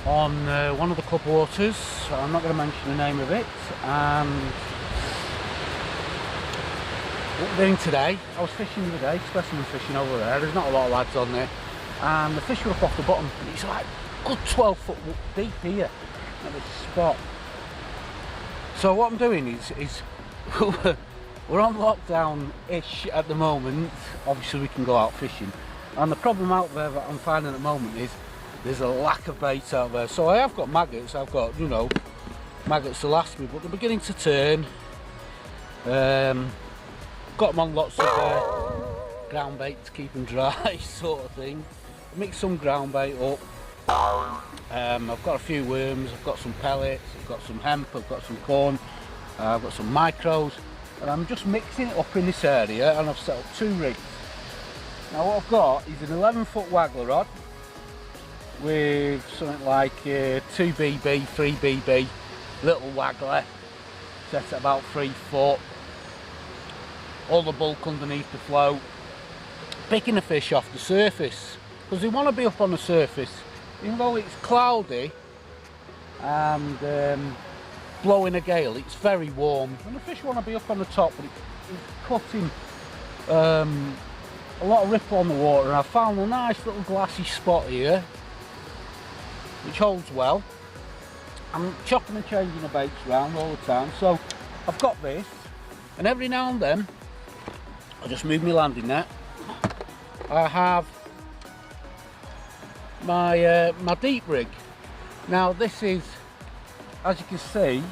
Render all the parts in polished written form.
on one of the club waters. I'm not going to mention the name of it. And what we're doing today, I was fishing the other day, specimen fishing over there. There's not a lot of lads on there, and the fish were up off the bottom, and it's like a good 12 foot deep here at this spot. So what I'm doing is we're on lockdown-ish at the moment. Obviously we can go out fishing, and the problem out there that I'm finding at the moment is there's a lack of bait out there. So I have got maggots, I've got, you know, maggots to last me, but they're beginning to turn. Got them on lots of ground bait to keep them dry, sort of thing. Mix some ground bait up. I've got a few worms, I've got some pellets, I've got some hemp, I've got some corn, I've got some micros, and I'm just mixing it up in this area, and I've set up 2 rigs. Now what I've got is an 11-foot wagfler rod with something like 2BB, 3BB, little wagfler, set at about 3 foot. All the bulk underneath the float, picking the fish off the surface, because they want to be up on the surface. Even though it's cloudy and blowing a gale, it's very warm, and the fish want to be up on the top, but it's cutting a lot of ripple on the water. And I found a nice little glassy spot here which holds well. I'm chopping and changing the baits around all the time, so I've got this, and every now and then I'll just move my landing net. I have my my deep rig. Now this is, as you can see,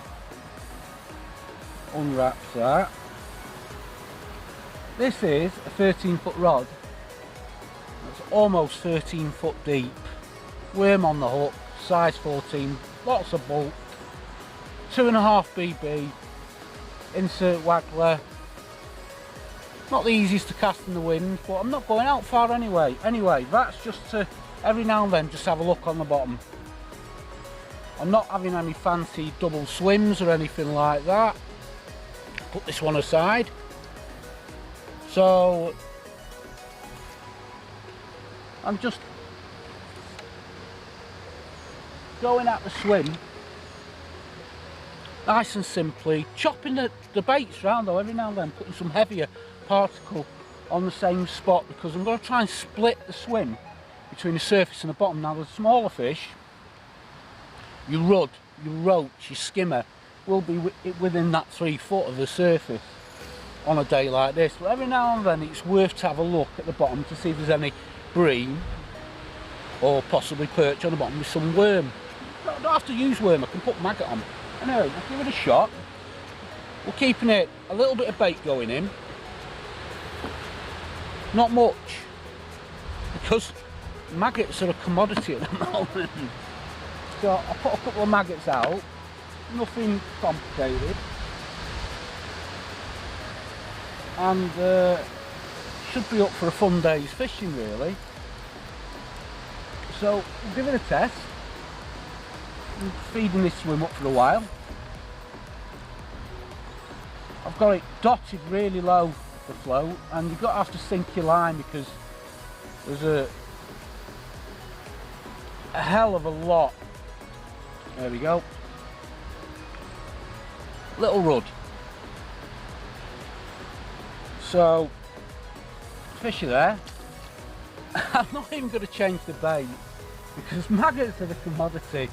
unwraps that. This is a 13-foot rod. It's almost 13 foot deep. Worm on the hook, size 14, lots of bulk. 2.5 BB. Insert wagfler. Not the easiest to cast in the wind, but I'm not going out far anyway. Anyway, that's just to every now and then just have a look on the bottom. I'm not having any fancy double swims or anything like that. Put this one aside. So I'm just going at the swim nice and simply, chopping the baits round though every now and then, putting some heavier particle on the same spot, because I'm going to try and split the swim between the surface and the bottom. Now the smaller fish, your rudd, your roach, your skimmer, will be within that 3 foot of the surface on a day like this. But every now and then it's worth to have a look at the bottom to see if there's any bream or possibly perch on the bottom with some worm. I don't have to use worm, I can put maggot on. Anyway, we'll give it a shot. We're keeping it a little bit of bait going in. Not much, because maggots are a commodity at the moment. So I put a couple of maggots out, nothing complicated, and should be up for a fun day's fishing really. So we'll give it a test. I'm feeding this swim up for a while. I've got it dotted really low, the float, and you've got to have to sink your line, because there's a hell of a lot. There we go. Little rudd. So fish are there. I'm not even going to change the bait, because maggots are the commodity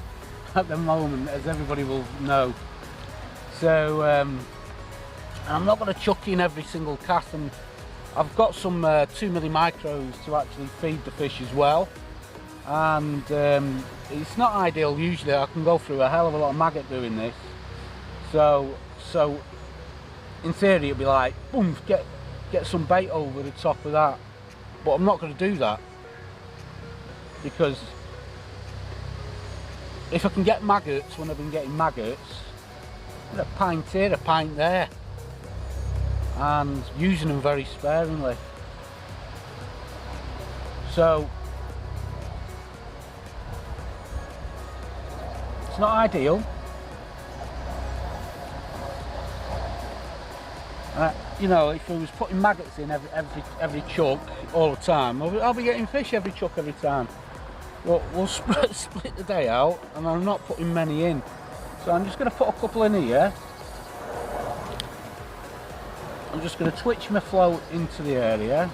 at the moment, as everybody will know. So I'm not going to chuck in every single cast, and I've got some 2mm micros to actually feed the fish as well. And it's not ideal. Usually I can go through a hell of a lot of maggot doing this. So in theory it'd be like, boom, get some bait over the top of that. But I'm not going to do that, because if I can get maggots when I've been getting maggots, a pint here, a pint there, and using them very sparingly. So it's not ideal. You know, if I was putting maggots in every chuck all the time, I'll be getting fish every chuck every time. But we'll split the day out, and I'm not putting many in. So I'm just going to put a couple in here. I'm just going to twitch my float into the area.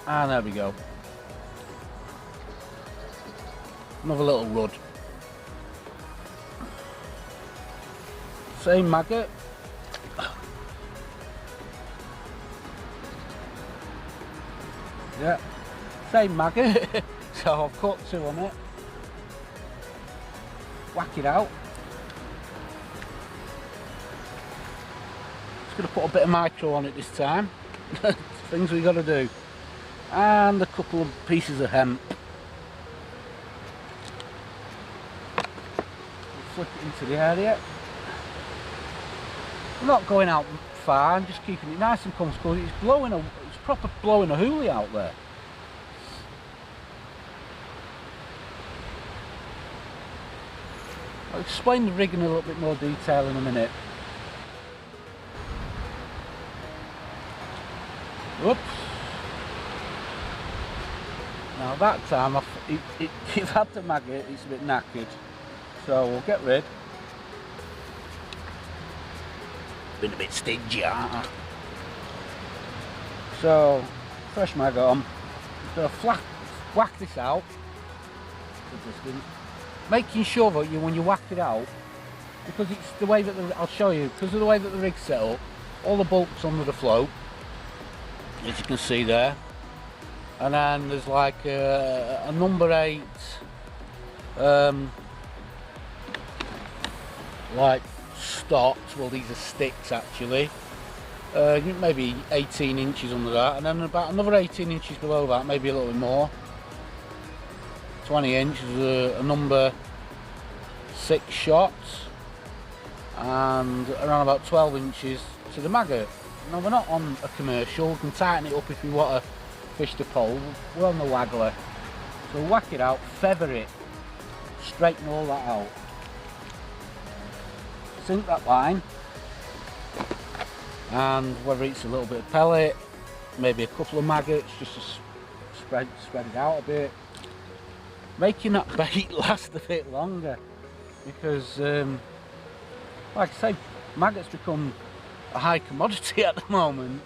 And there we go. Another little rud. Same maggot. Yeah, same maggot. So I've caught 2 on it. Whack it out. Just going to put a bit of micro on it this time. Things we got to do. And a couple of pieces of hemp. Flick it into the area. I'm not going out far, I'm just keeping it nice and comfortable. It's proper blowing a hoolie out there. I'll explain the rig in a little bit more detail in a minute. Whoops. Now that time it had the maggot, it's a bit knackered. So we'll get rid. Been a bit stingy, aren't I? So, fresh maggot on. Just gonna whack this out. Making sure that when you whack it out, because it's the way that I'll show you, because of the way that the rig's set up, all the bulk's under the float, as you can see there. And then there's like a number 8 like stocked, well these are sticks actually, maybe 18 inches under that, and then about another 18 inches below that, maybe a little bit more, 20 inches, a number 6 shots, and around about 12 inches to the maggot. Now we're not on a commercial, we can tighten it up if we want to fish the pole, we're on the wagfler. So whack it out, feather it, straighten all that out. Sink that line, and whether it's a little bit of pellet, maybe a couple of maggots, just to spread it out a bit, making that bait last a bit longer, because like I say, maggots become a high commodity at the moment.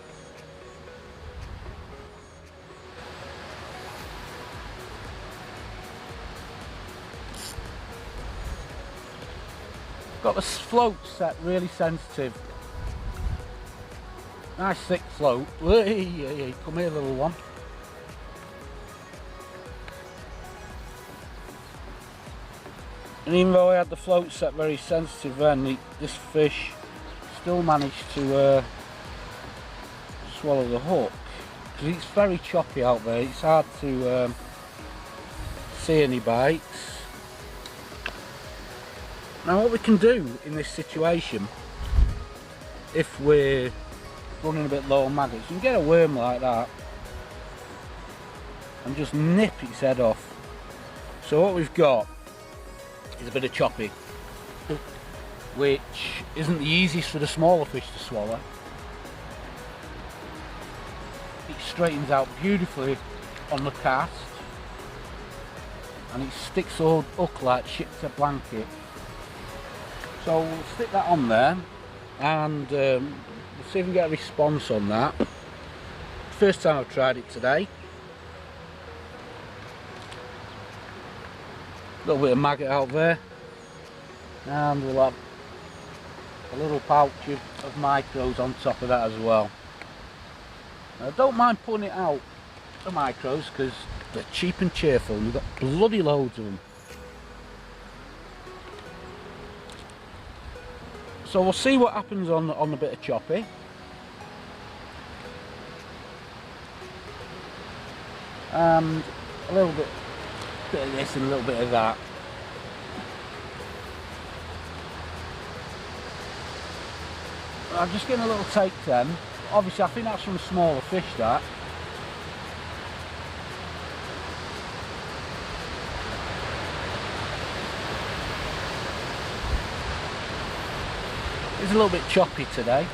Got the float set really sensitive. Nice thick float. Hey, come here little one. And even though I had the float set very sensitive then, this fish still managed to swallow the hook. Because it's very choppy out there, it's hard to see any bites. Now what we can do in this situation, if we're running a bit low on maggots, you can get a worm like that and just nip its head off. So what we've got is a bit of choppy, which isn't the easiest for the smaller fish to swallow. It straightens out beautifully on the cast and it sticks the hook like shit to a blanket. So we'll stick that on there and we'll see if we can get a response on that. First time I've tried it today. A little bit of maggot out there, and we'll have a little pouch of micros on top of that as well. Now, I don't mind putting it out, the micros, because they're cheap and cheerful and we've got bloody loads of them. So we'll see what happens on a bit of choppy. And a little bit of this and a little bit of that. I'm just getting a little take then. Obviously I think that's from smaller fish that. It's a little bit choppy today.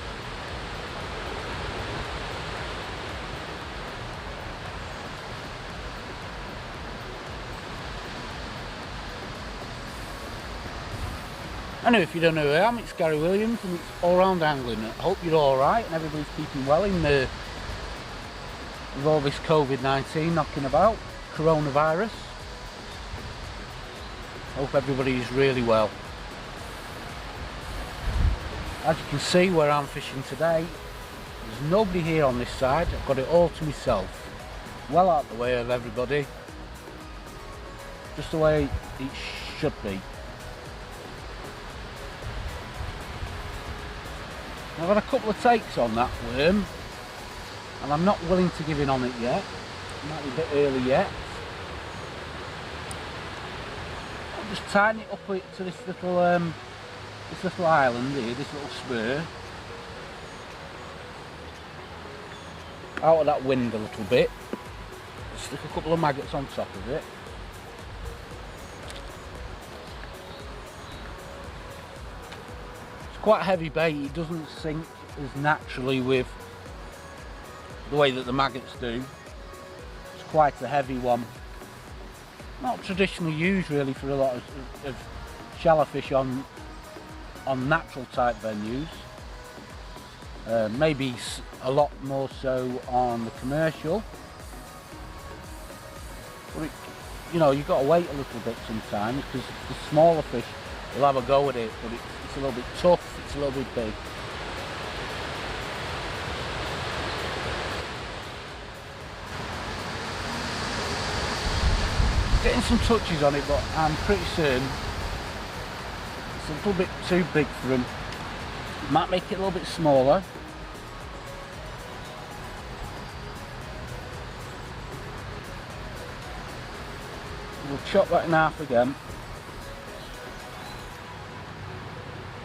Anyway, if you don't know who I am, it's Gary Williams and it's All Round Angling. I hope you're alright and everybody's keeping well in with all this COVID-19 knocking about, coronavirus. Hope everybody's really well. As you can see where I'm fishing today, there's nobody here on this side. I've got it all to myself. Well out the way of everybody. Just the way it should be. I've had a couple of takes on that worm and I'm not willing to give in on it yet. It might be a bit early yet. I'll just tighten it up to this little island here, this little spur. Out of that wind a little bit. Stick a couple of maggots on top of it. Quite a heavy bait, it doesn't sink as naturally with the way that the maggots do. It's quite a heavy one. Not traditionally used really for a lot of shallow fish on natural type venues. Maybe a lot more so on the commercial. But you know, you've got to wait a little bit sometimes because the smaller fish will have a go at it, but it's a little bit tough. It's a little bit big. Getting some touches on it, but I'm pretty certain it's a little bit too big for him. Might make it a little bit smaller. We'll chop that in half again.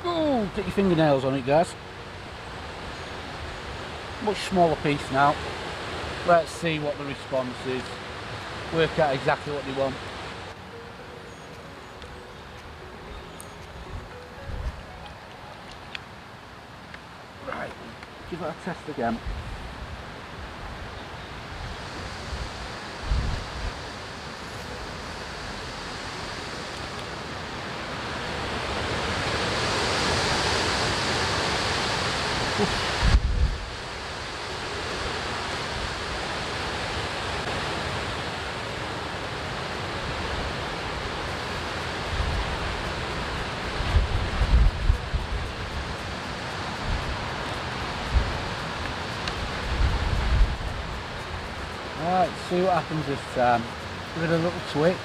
Ooh, get your fingernails on it, guys. Much smaller piece now. Let's see what the response is. Work out exactly what they want. Right, give it a test again. Alright, see what happens this time. Give it a little twitch.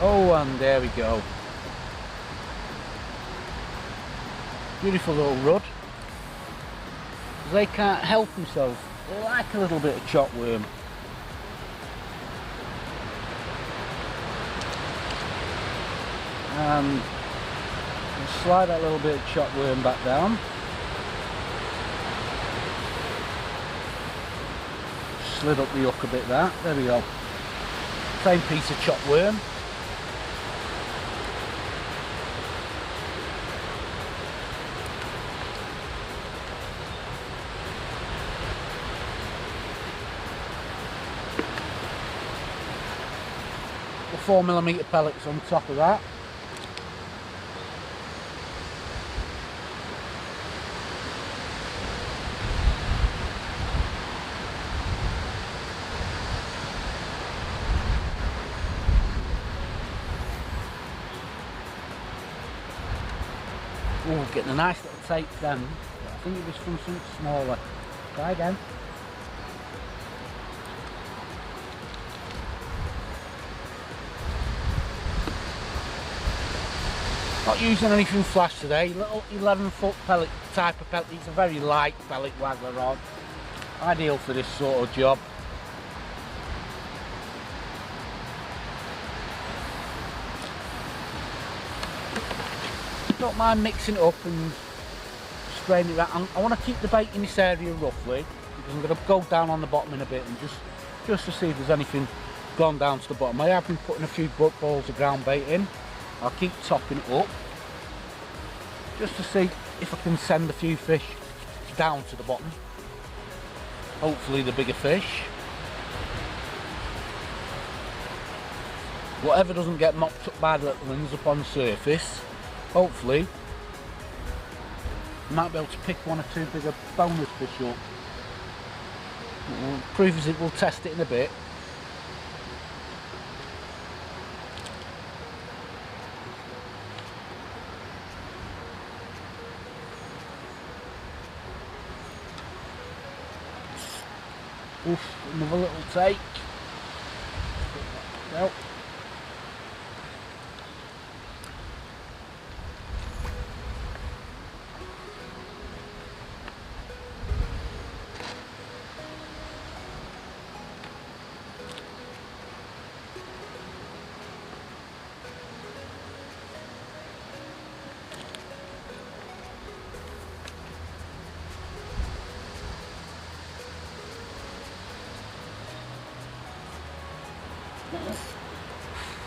Oh, and there we go. Beautiful little rudd. They can't help themselves. They like a little bit of chop worm. And slide that little bit of chop worm back down. Slid up the hook a bit there. There we go. Same piece of chop worm. The 4mm pellets on top of that. Oh, getting a nice little take then. I think it was from something smaller. Try again. Not using anything flash today. Little 11-foot pellet type of pellet. It's a very light pellet wagler rod. Ideal for this sort of job. Don't mind mixing it up and spraying it around. I want to keep the bait in this area roughly because I'm going to go down on the bottom in a bit and just to see if there's anything gone down to the bottom. I have been putting a few balls of ground bait in. I'll keep topping it up just to see if I can send a few fish down to the bottom. hopefully the bigger fish. Whatever doesn't get mopped up by the little ones up on surface, hopefully you might be able to pick one or two bigger boneless fish up. Proof is it, we'll test it in a bit. Oof, another little take. Nope.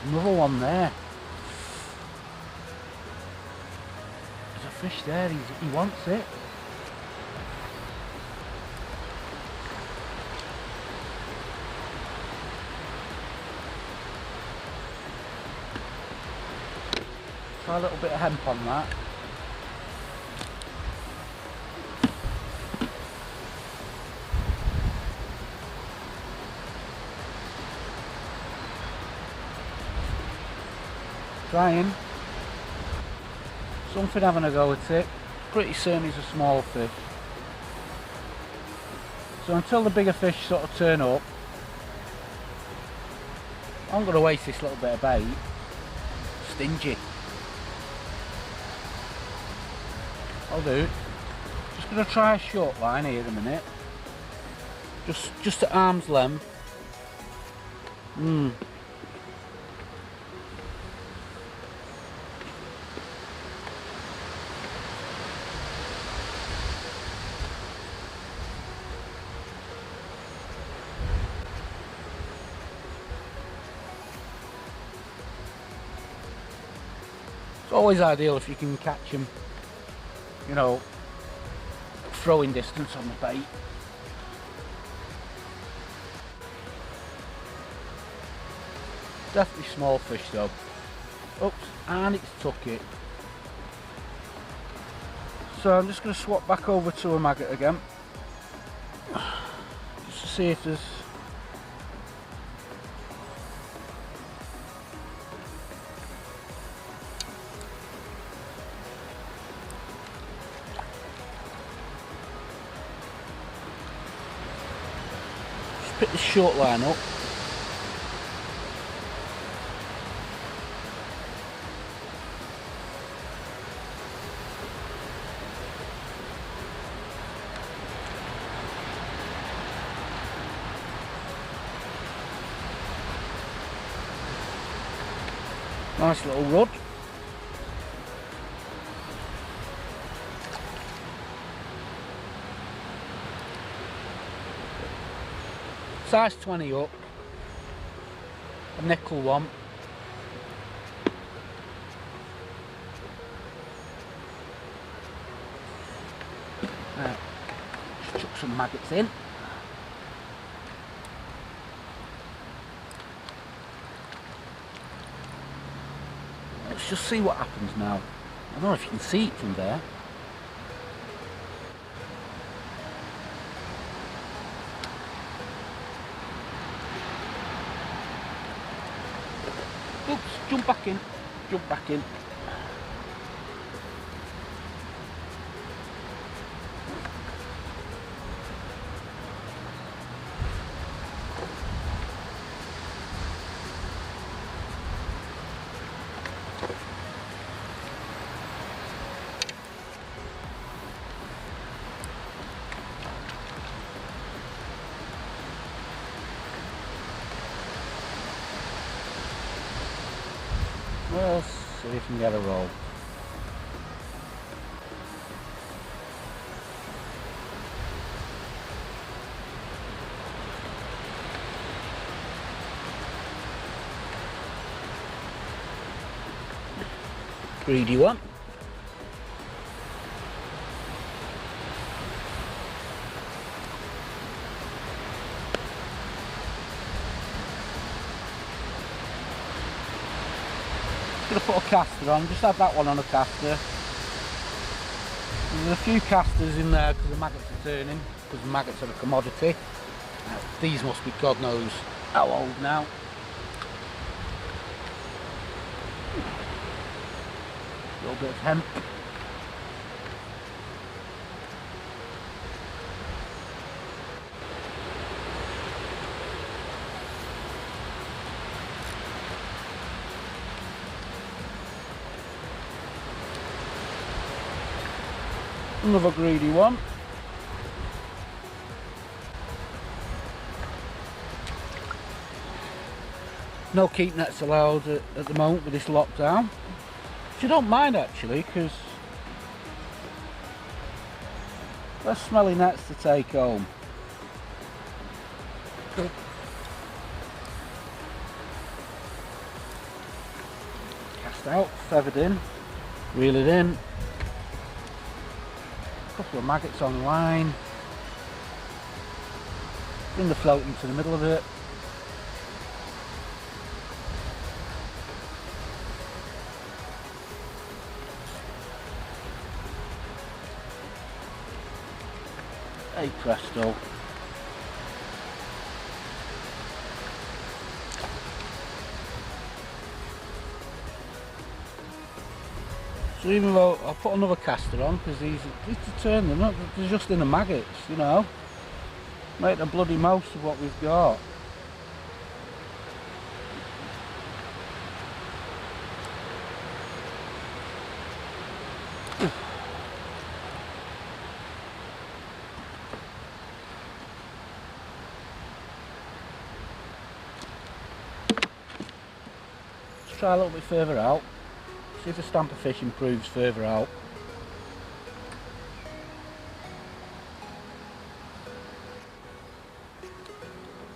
Another one there. There's a fish there, he wants it. Try a little bit of hemp on that. Trying. Something having a go at it. Pretty certain he's a small fish. So until the bigger fish sort of turn up, I'm going to waste this little bit of bait. Stingy. I'll do. Just going to try a short line here in a minute. Just at arm's length. It's always ideal if you can catch them, you know, throwing distance on the bait. Definitely small fish though. Oops, and it's took it. So I'm just going to swap back over to a maggot again. Just to see if there's... Just pick this short line up. Nice little rod. Size 20 up. A nickel one. Just chuck some maggots in. Let's just see what happens now. I don't know if you can see it from there. Oops, jump back in, jump back in. Let's see if we can get a roll. Greedy one. going to put a caster on, just had that one on a caster. There's a few casters in there because the maggots are turning, because the maggots are a commodity. These must be God knows how old now. A little bit of hemp. Another greedy one. No keep nets allowed at the moment with this lockdown, which I don't mind actually, because less smelly nets to take home. Cast out, feathered in, reel it in. A couple of maggots on line. Bring the float into the middle of it. Hey presto. So even though I'll put another caster on, because these to turn them up, they're just in the maggots, you know. Make the bloody most of what we've got. Let's try a little bit further out. See if the stamp of fish improves further out.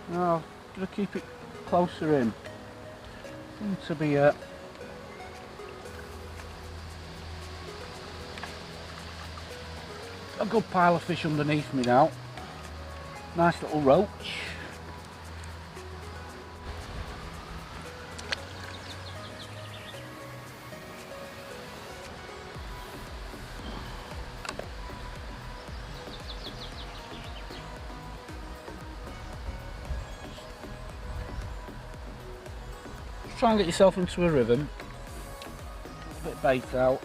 Now, gotta keep it closer in. Seems to be a good pile of fish underneath me now. Nice little roach. Try and get yourself into a rhythm. A bit of bait out.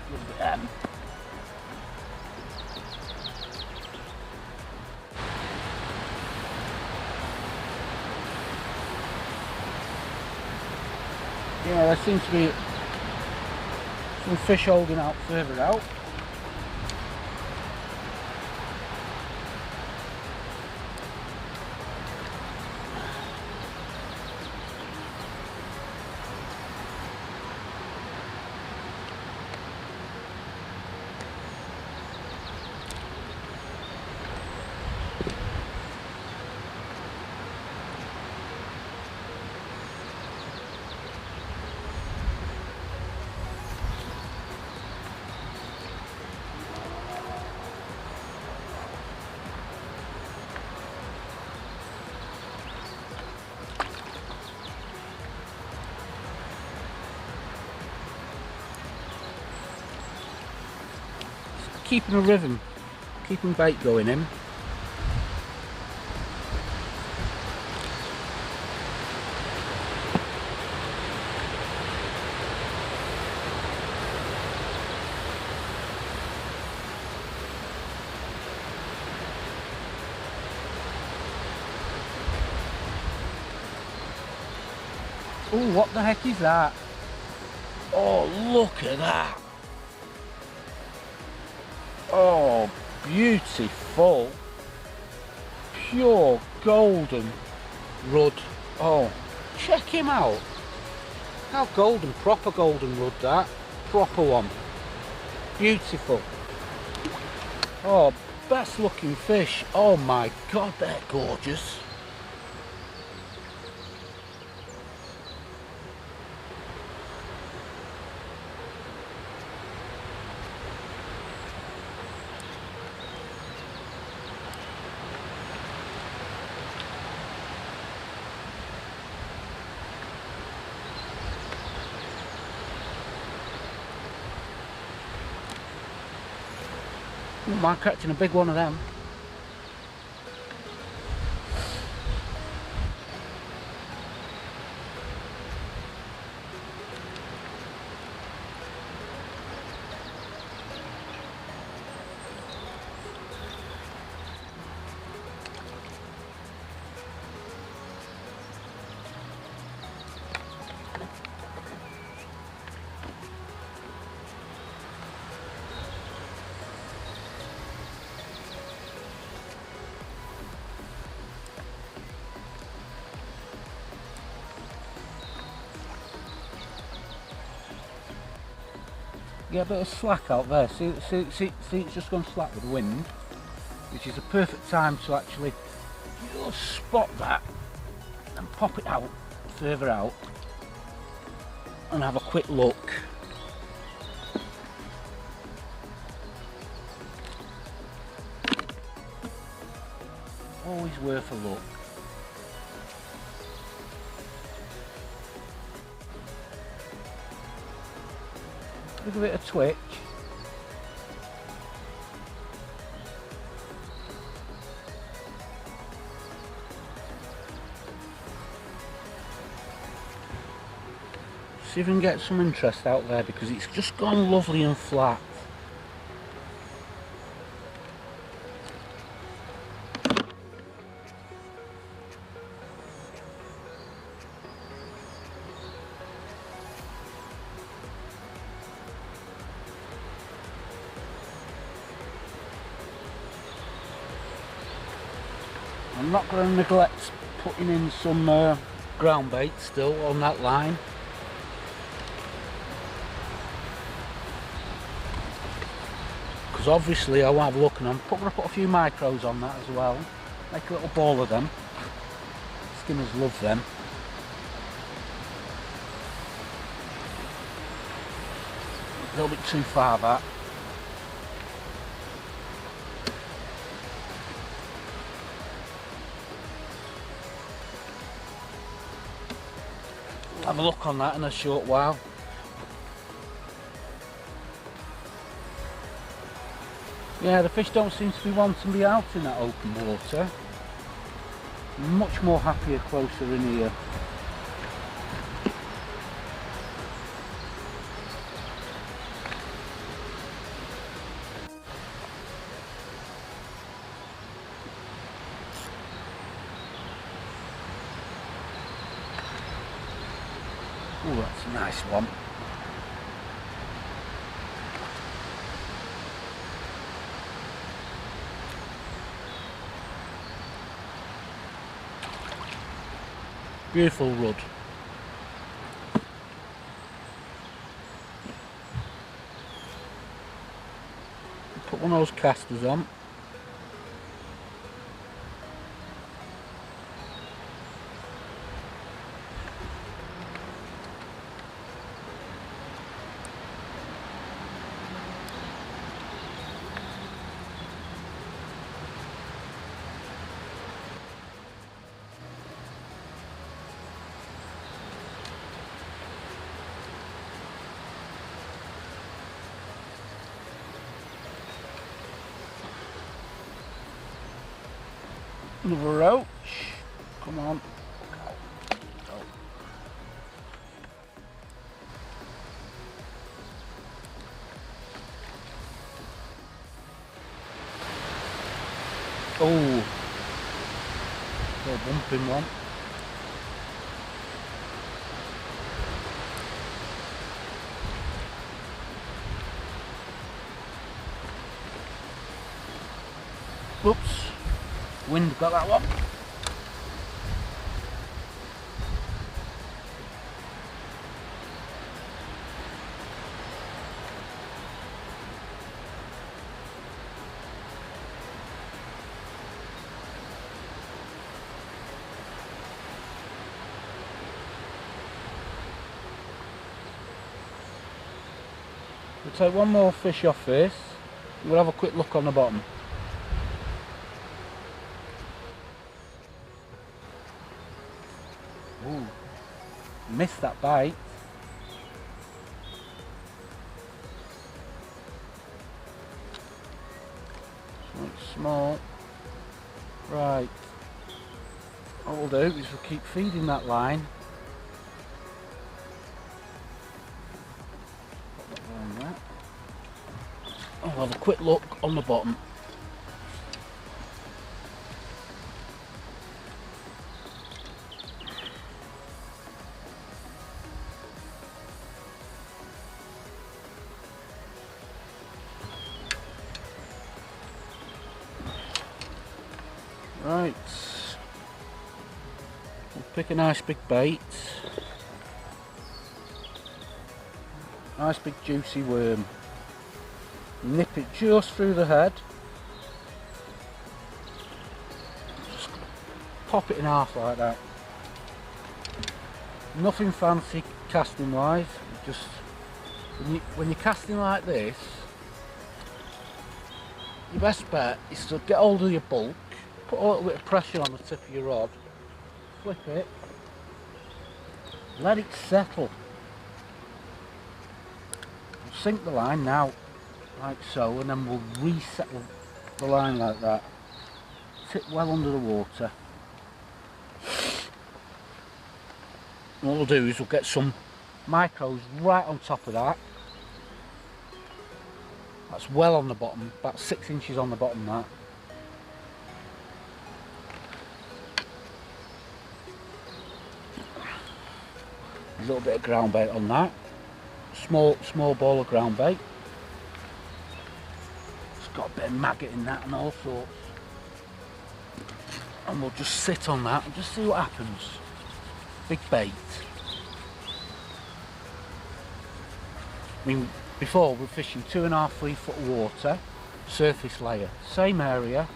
A little bit of hemp. Yeah, there seems to be some fish holding out further out. Keeping a rhythm, keeping bait going in. Oh, what the heck is that? Oh, look at that. Oh, beautiful, pure golden rudd. Oh, check him out. How golden, proper golden rudd that. Proper one. Beautiful. Oh, best looking fish. Oh my God, they're gorgeous. Wouldn't mind catching a big one of them. Get a bit of slack out there. See, it's just gone slack with the wind, which is a perfect time to actually just spot that and pop it out further out and have a quick look. Always worth a look. Give it a twitch. See if we can get some interest out there, because it's just gone lovely and flat. I'm not going to neglect putting in some ground bait still on that line. Because obviously I want to have a look, and I'm going to put a few micros on that as well. Make a little ball of them. Skimmers love them. A little bit too far that. Have a look on that in a short while. Yeah, the fish don't seem to be wanting to be out in that open water. Much more happier closer in here. Oh, that's a nice one. Beautiful rod. Put one of those casters on. Another roach. Come on. Oh, little bumping one. Whoops. Wind got that one. We'll take one more fish off this. We'll have a quick look on the bottom. Ooh, missed that bite. small. Right. What we'll do is we'll keep feeding that line. Put that around there. I'll have a quick look on the bottom. Right, we'll pick a nice big bait, nice big juicy worm, nip it just through the head, just pop it in half like that. Nothing fancy casting wise, just when you're casting like this, your best bet is to get hold of your bulk. Put a little bit of pressure on the tip of your rod, flip it, let it settle. We'll sink the line now, like so, and then we'll resettle the line like that. Tip well under the water. And what we'll do is we'll get some micros right on top of that. That's well on the bottom, about 6 inches on the bottom that. A little bit of ground bait on that. Small ball of ground bait. It's got a bit of maggot in that and all sorts. And we'll just sit on that and just see what happens. Big bait. I mean, before we were fishing 2.5, 3 foot of water, surface layer, same area.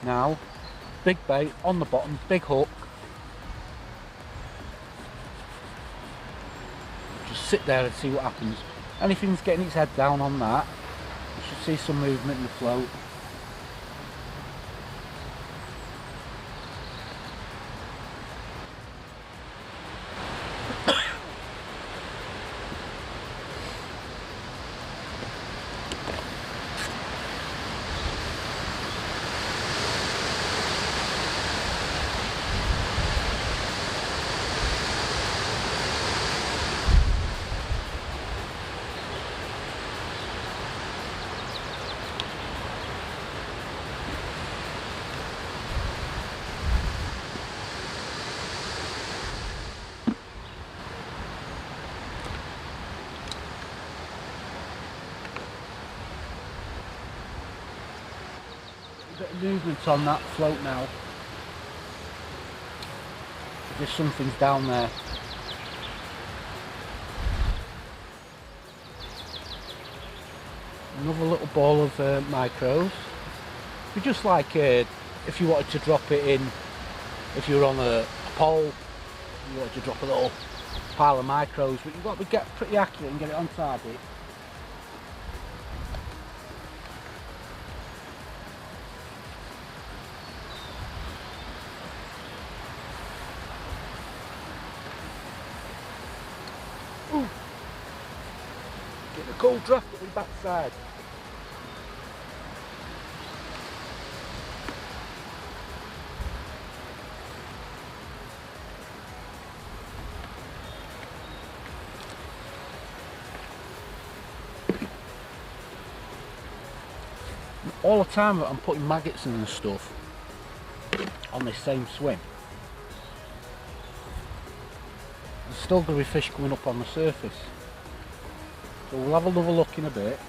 Now, big bait on the bottom, big hook. Just sit there and see what happens. Anything's getting its head down on that, you should see some movement in the float. Bit of movement on that float now. There's something's down there. Another little ball of micros. We just like if you wanted to drop it in, if you're on a pole, you wanted to drop a little pile of micros, but you've got to get pretty accurate and get it on target. Ooh. Getting a cold draft at the backside. All the time that I'm putting maggots in and stuff on this same swim, there's still going to be fish coming up on the surface. So we'll have another look in a bit.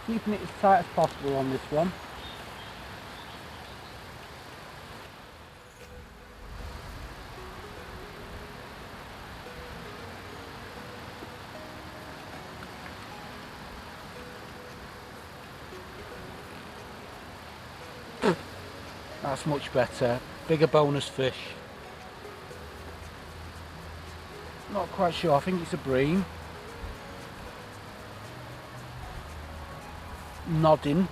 Keeping it as tight as possible on this one. That's much better. Bigger bonus fish. Not quite sure, I think it's a bream. nodding,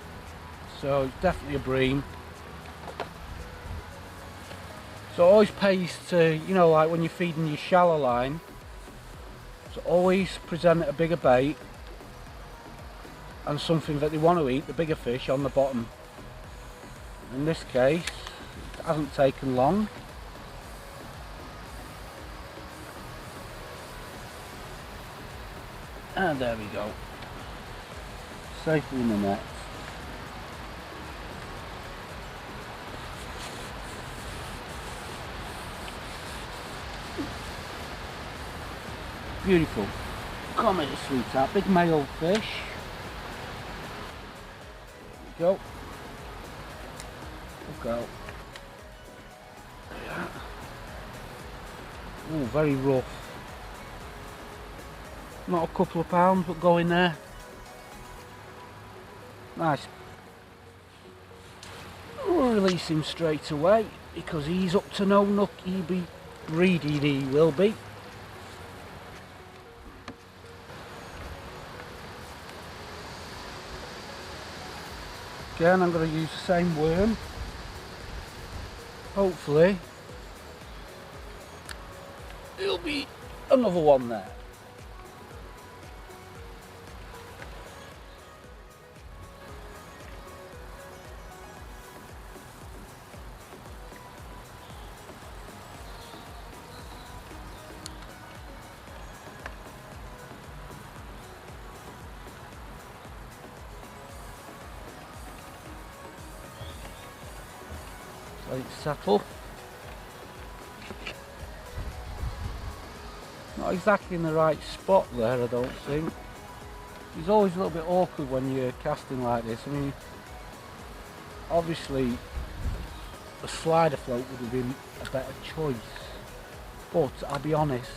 so it's definitely a bream. So it always pays to, you know, like when you're feeding your shallow line, so always present a bigger bait and something that they want to eat, the bigger fish, on the bottom. In this case, it hasn't taken long. And there we go. Safely in the net. Beautiful. Come here, sweetheart. Big male fish. There we go. Look out. Yeah. Oh, very rough. Not a couple of pounds, but go in there. Nice. We'll release him straight away because he's up to no nook. He'll be greedy, he will be. Again, I'm going to use the same worm. Hopefully, there'll be another one there. Let it settle. Not exactly in the right spot there, I don't think. It's always a little bit awkward when you're casting like this. I mean, obviously a slider float would have been a better choice, but I'll be honest,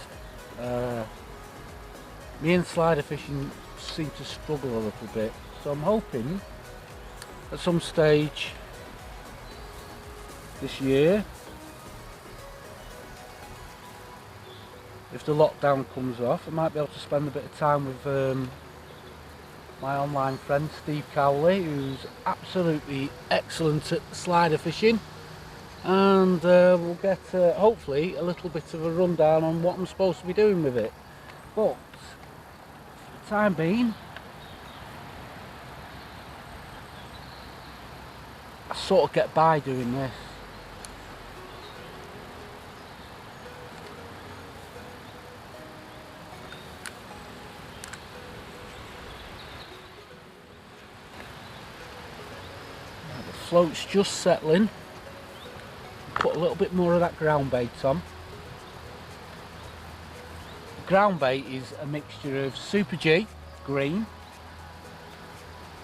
me and slider fishing seem to struggle a little bit, so I'm hoping at some stage this year, if the lockdown comes off, I might be able to spend a bit of time with my online friend Steve Cowley, who's absolutely excellent at slider fishing, and we'll get hopefully a little bit of a rundown on what I'm supposed to be doing with it. But for the time being, I sort of get by doing this. Float's just settling. Put a little bit more of that ground bait on. Ground bait is a mixture of Super G, green,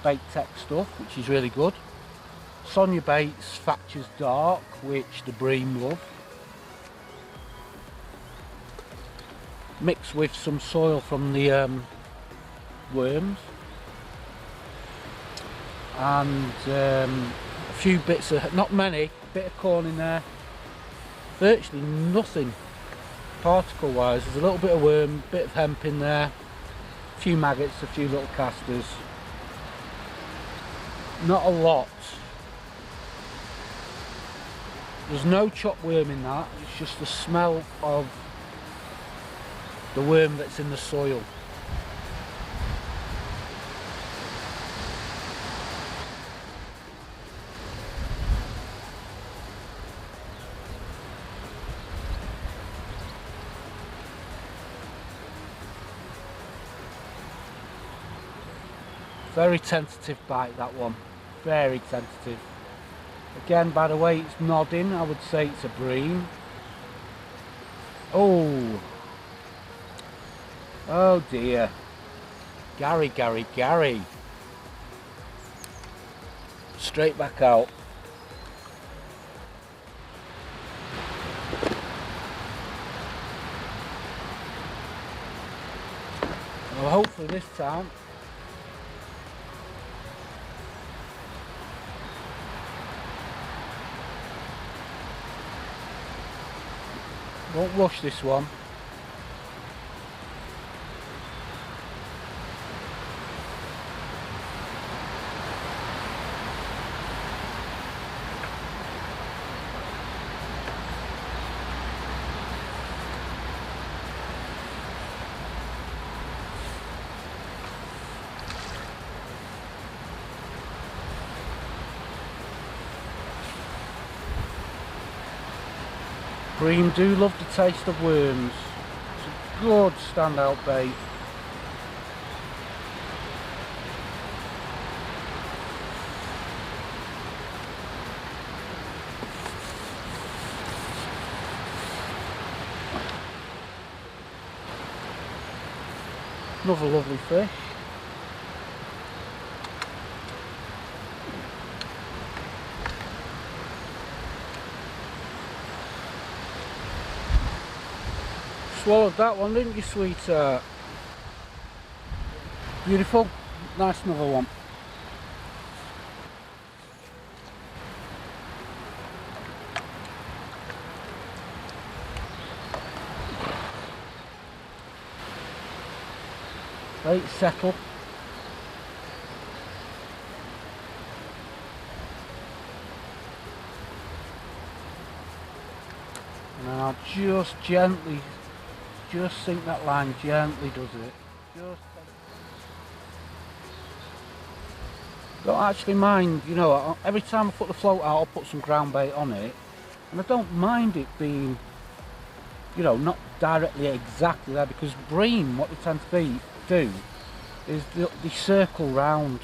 bait tech stuff, which is really good. Sonia Baits Factures Dark, which the bream love. Mixed with some soil from the worms. And a few bits of, not many, bit of corn in there, virtually nothing particle wise. There's a little bit of worm, bit of hemp in there, a few maggots, a few little casters, not a lot. There's no chopped worm in that, it's just the smell of the worm that's in the soil. Very tentative bite, that one, very tentative. Again, by the way it's nodding, I would say it's a bream. Oh dear, Gary, straight back out. Well, hopefully this time won't rush this one. Bream do love the taste of worms. It's a good standout bait. Another lovely fish. Swallowed that one, didn't you, sweetheart? Beautiful. Nice, another one. Right, settle. And then I'll just gently, just sink that line, gently does it. Just don't actually mind, you know, every time I put the float out I'll put some ground bait on it, and I don't mind it being, you know, not directly exactly there, because bream, what they tend to do is they circle round.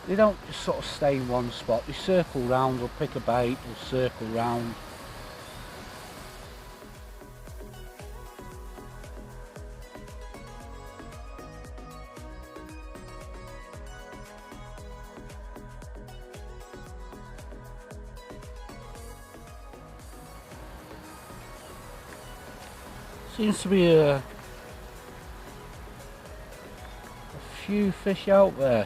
They don't just sort of stay in one spot, they circle round, they'll pick a bait, they'll circle round. Seems to be a few fish out there.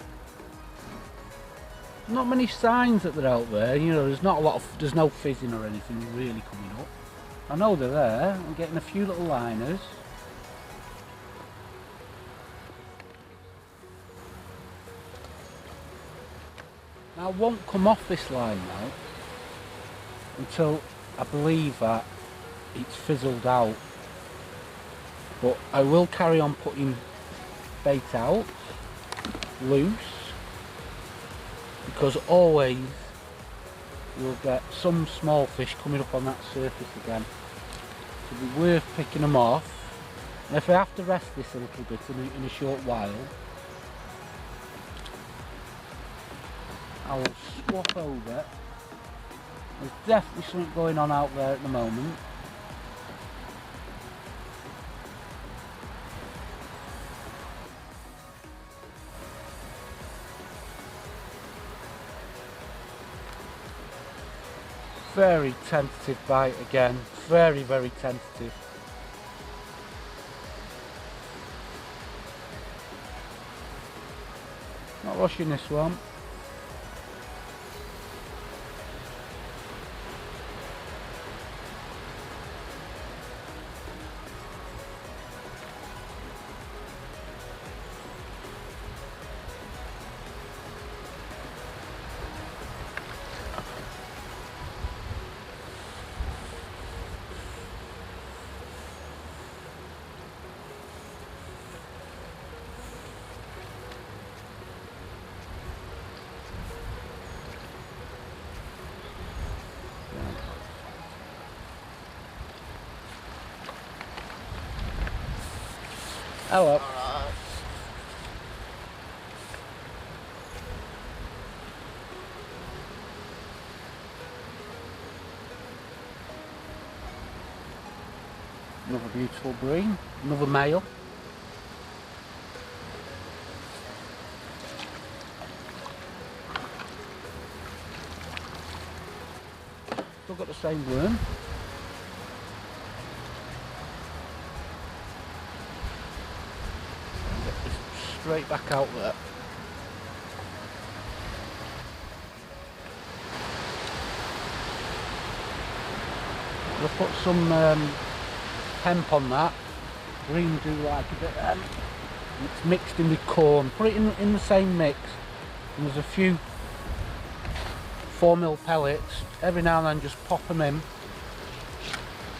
Not many signs that they're out there, you know, there's not a lot of, there's no fizzing or anything really coming up. I know they're there, I'm getting a few little liners. Now I won't come off this line now until I believe that it's fizzled out. But I will carry on putting bait out loose, because always you'll get some small fish coming up on that surface again. It'll be worth picking them off. And if I have to rest this a little bit in a short while, I will swap over. There's definitely something going on out there at the moment. Very tentative bite again, very, very tentative. Not rushing this one. Hello. Another beautiful bream, another male. Still got the same worm. Straight back out there. I'll put some hemp on that. Bream do like a bit. It's mixed in with corn. Put it in the same mix. And there's a few 4mm pellets. Every now and then just pop them in.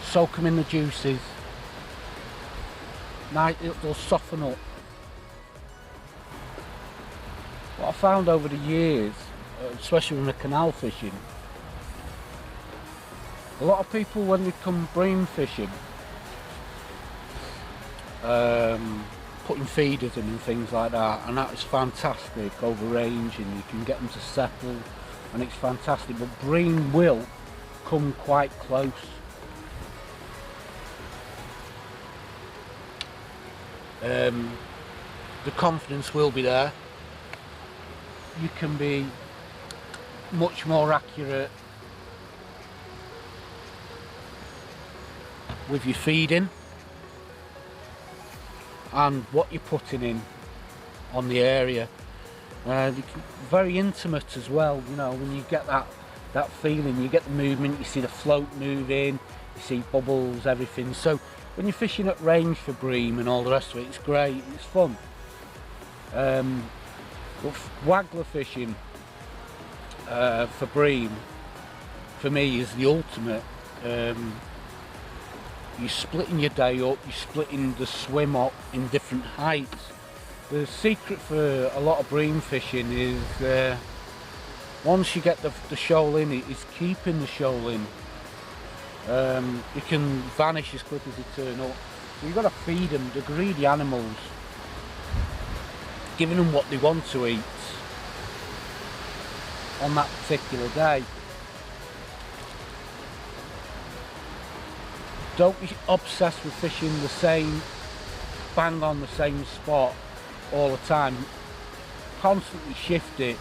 Soak them in the juices. Now it'll soften up. What I found over the years, especially with the canal fishing, A lot of people, when they come bream fishing, putting feeders in and things like that, and that is fantastic over range, and you can get them to settle, and it's fantastic. But bream will come quite close. The confidence will be there. You can be much more accurate with your feeding and what you're putting in on the area. Very intimate as well, you know, when you get that feeling, you get the movement, you see the float moving, you see bubbles, everything. So when you're fishing at range for bream and all the rest of it, it's great, it's fun. But wagler fishing for bream, for me, is the ultimate. You're splitting your day up, you're splitting the swim up in different heights. The secret for a lot of bream fishing is once you get the shoal in, it is keeping the shoal in. You can vanish as quick as they turn up. So you've got to feed them, the greedy animals, giving them what they want to eat on that particular day. Don't be obsessed with fishing the same, bang on the same spot all the time. Constantly shift it.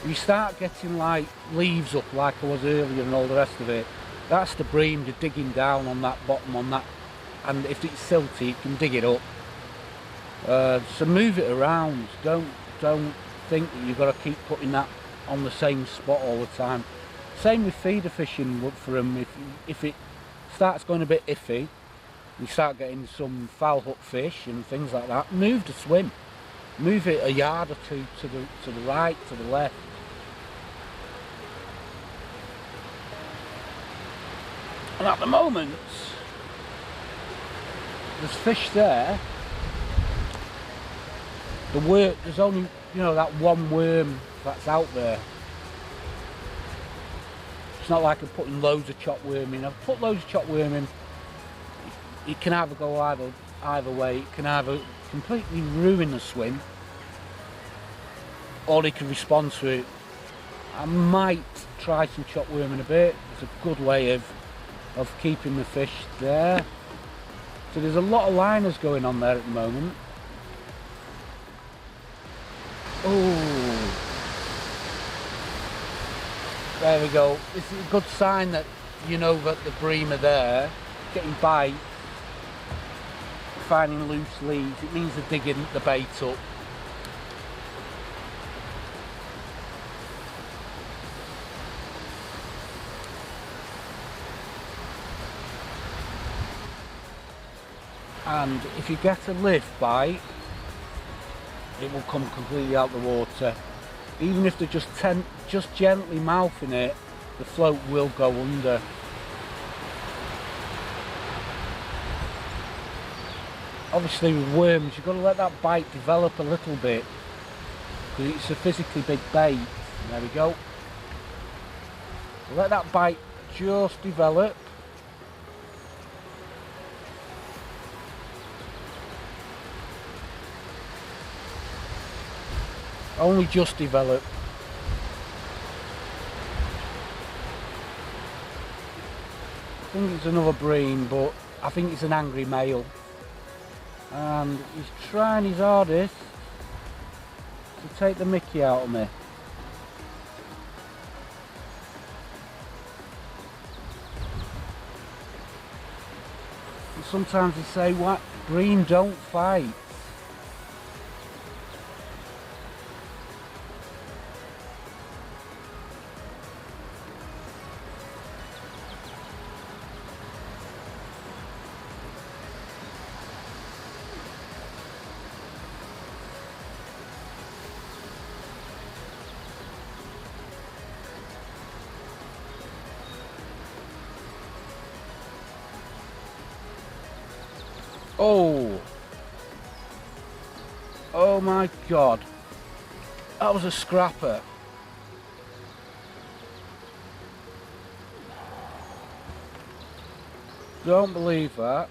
You start getting like leaves up like I was earlier and all the rest of it. That's the bream, you're digging down on that bottom, on that, and if it's silty, you can dig it up. So move it around. Don't think that you've got to keep putting that on the same spot all the time. Same with feeder fishing for them. If it starts going a bit iffy, you start getting some foul hook fish and things like that, move the swim. Move it a yard or two to the right, to the left. And at the moment, there's fish there. There's only, you know, that one worm that's out there. It's not like I'm putting loads of chop worm in. I've put loads of chop worm in. It can either go either way. It can either completely ruin the swim, or they can respond to it. I might try some chop worm in a bit. It's a good way of keeping the fish there. So there's a lot of liners going on there at the moment. Oh, there we go. This is a good sign that you know that the bream are there, getting bite, finding loose leaves. It means they're digging the bait up. And if you get a live bite, it will come completely out the water. Even if they're just gently mouthing it, the float will go under. Obviously with worms, you've got to let that bite develop a little bit, because it's a physically big bait. There we go. So let that bite just develop. Only just develop. I think it's another bream, but I think it's an angry male. And he's trying his hardest to take the mickey out of me. And sometimes they say, what? Bream don't fight. Oh my God, that was a scrapper. Don't believe that.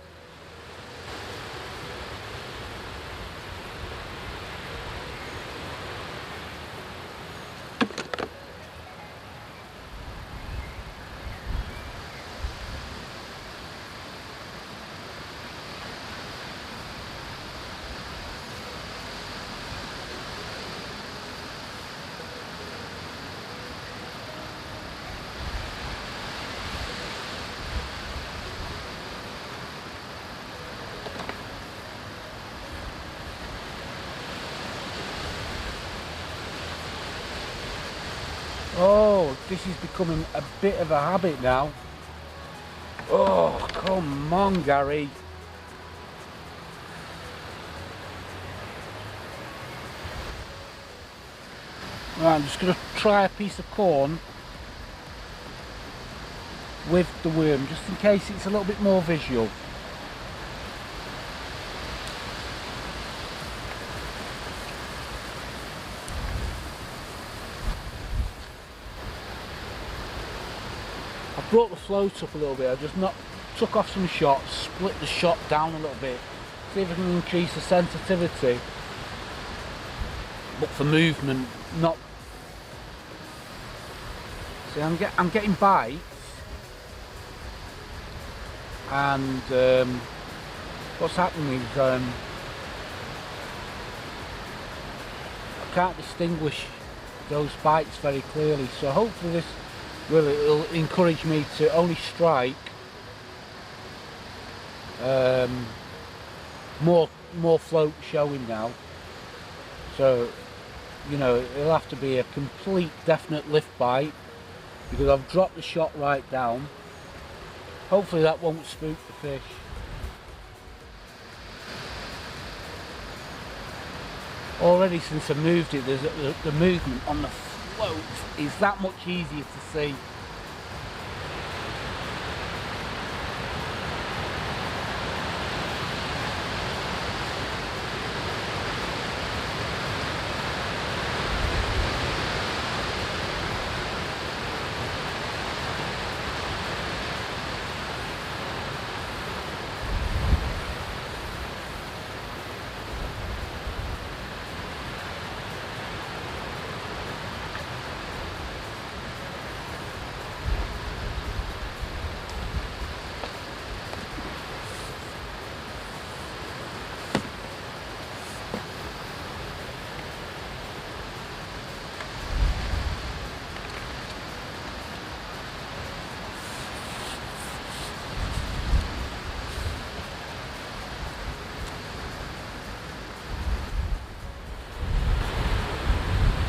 Oh, this is becoming a bit of a habit now. Oh, come on, Gary. Right, I'm just going to try a piece of corn with the worm, just in case it's a little bit more visual. I brought the float up a little bit. I just took off some shots, split the shot down a little bit, see if I can increase the sensitivity, but for movement, not. See, I'm getting bites, and what's happening is I can't distinguish those bites very clearly. So hopefully this will encourage me to only strike more float showing now. So, you know, it'll have to be a complete definite lift bite, because I've dropped the shot right down. Hopefully that won't spook the fish. Already since I moved it, there's the movement on the float is that much easier to see.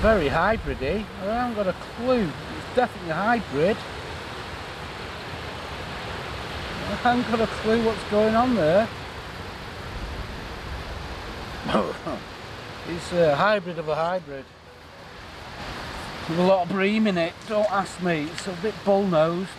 Very hybrid-y. I haven't got a clue. It's definitely a hybrid. I haven't got a clue what's going on there. It's a hybrid of a hybrid. With a lot of bream in it, don't ask me. It's a bit bull-nosed.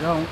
Don't.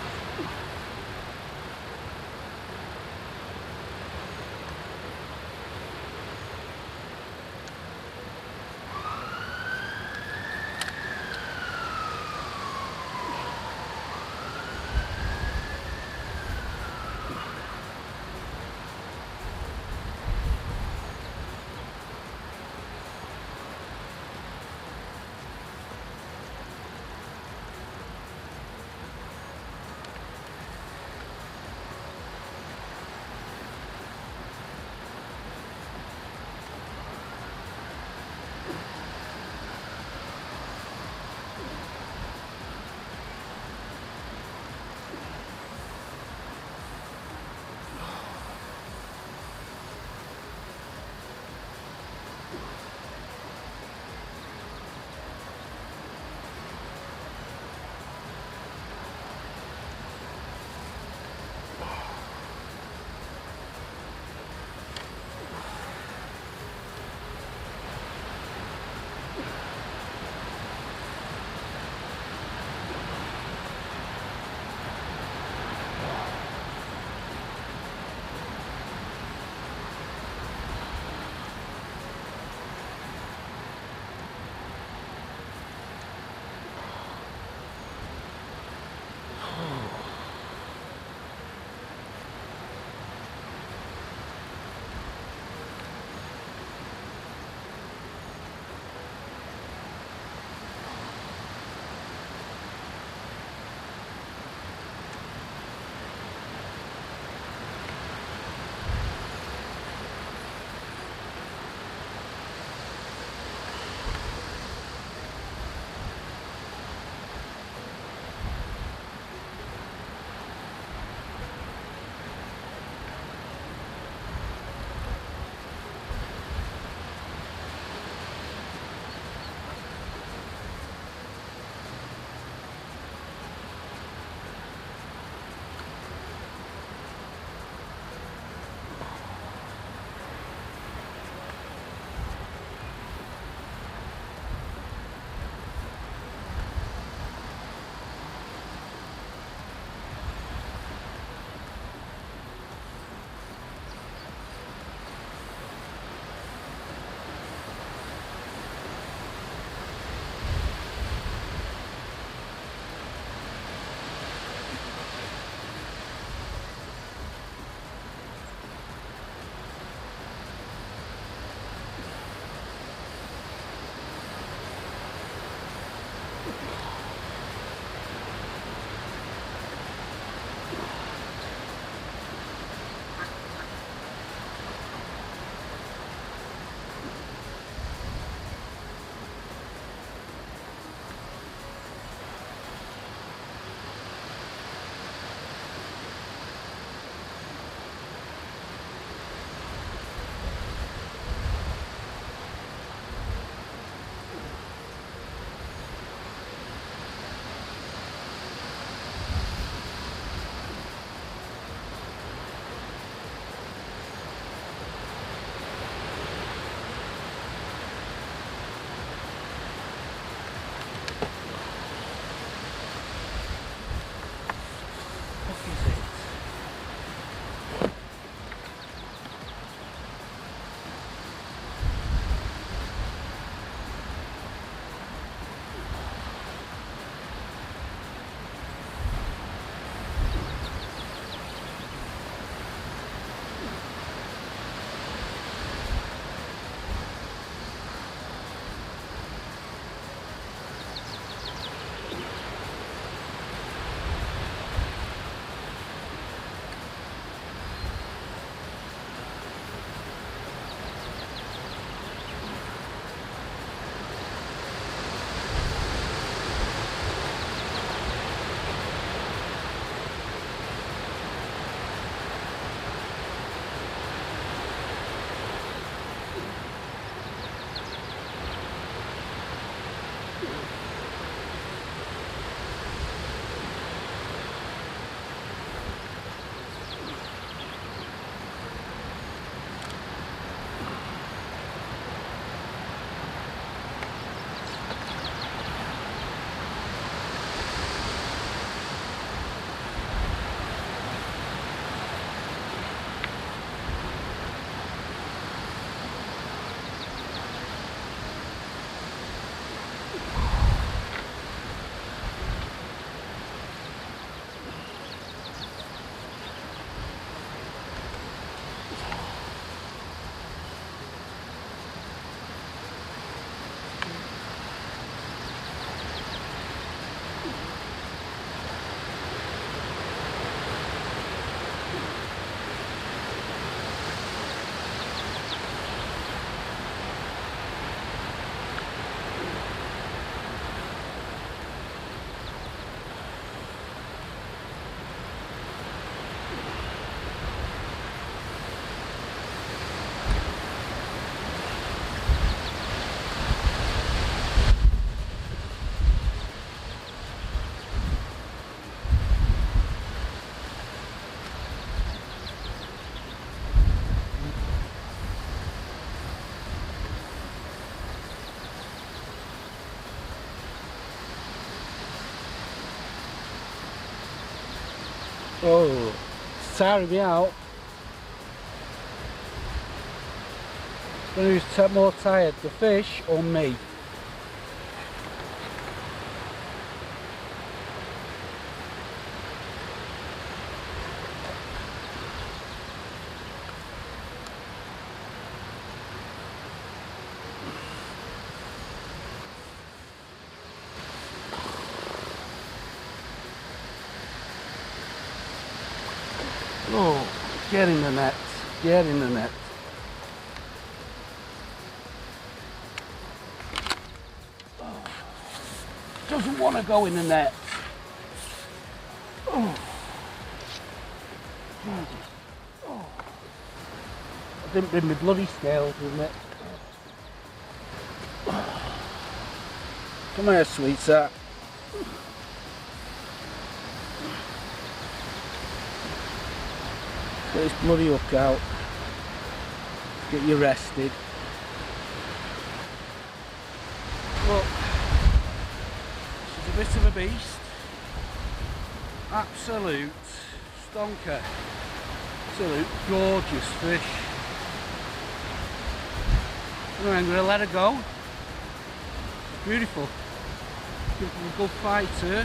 Oh, it's tiring me out. Who's more tired, the fish or me? Oh, get in the net, get in the net. Oh, doesn't want to go in the net. Oh. Oh. I didn't bring my bloody scales with me. Come here, sweetheart. Get this bloody hook out. Get you rested. Look, this is a bit of a beast. Absolute stonker. Absolute gorgeous fish. Anyway, I'm going to let her go. Beautiful. Give her a good fight too.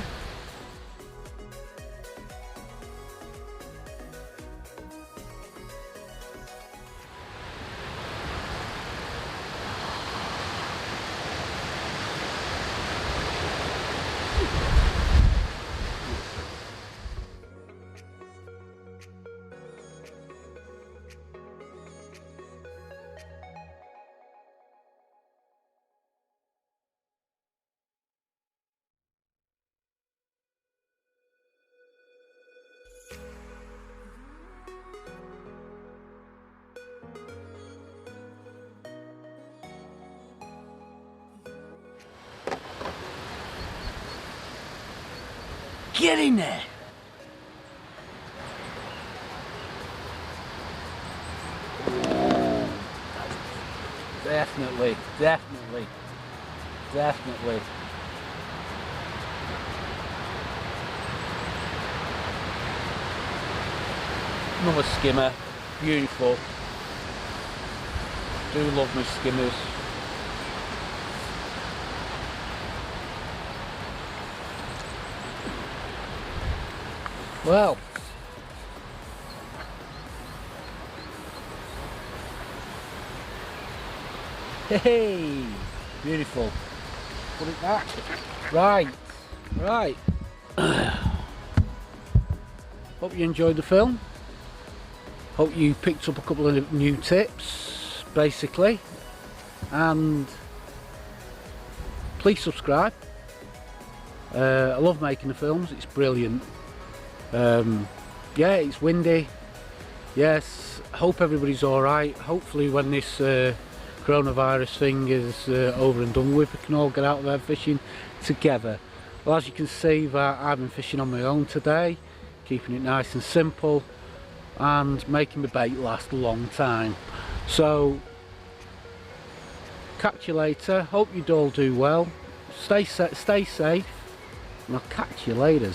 Get in there! Definitely, definitely, definitely. Another skimmer, beautiful. Do love my skimmers. Well, hey, beautiful. Put it back. Right, right. Hope you enjoyed the film. Hope you picked up a couple of new tips, basically. And please subscribe. I love making the films. It's brilliant. Yeah, it's windy. Yes, hope everybody's alright. Hopefully when this coronavirus thing is over and done with, we can all get out there fishing together. Well, as you can see, I've been fishing on my own today, keeping it nice and simple and making my bait last a long time. So catch you later. Hope you all do well. Stay safe, and I'll catch you later.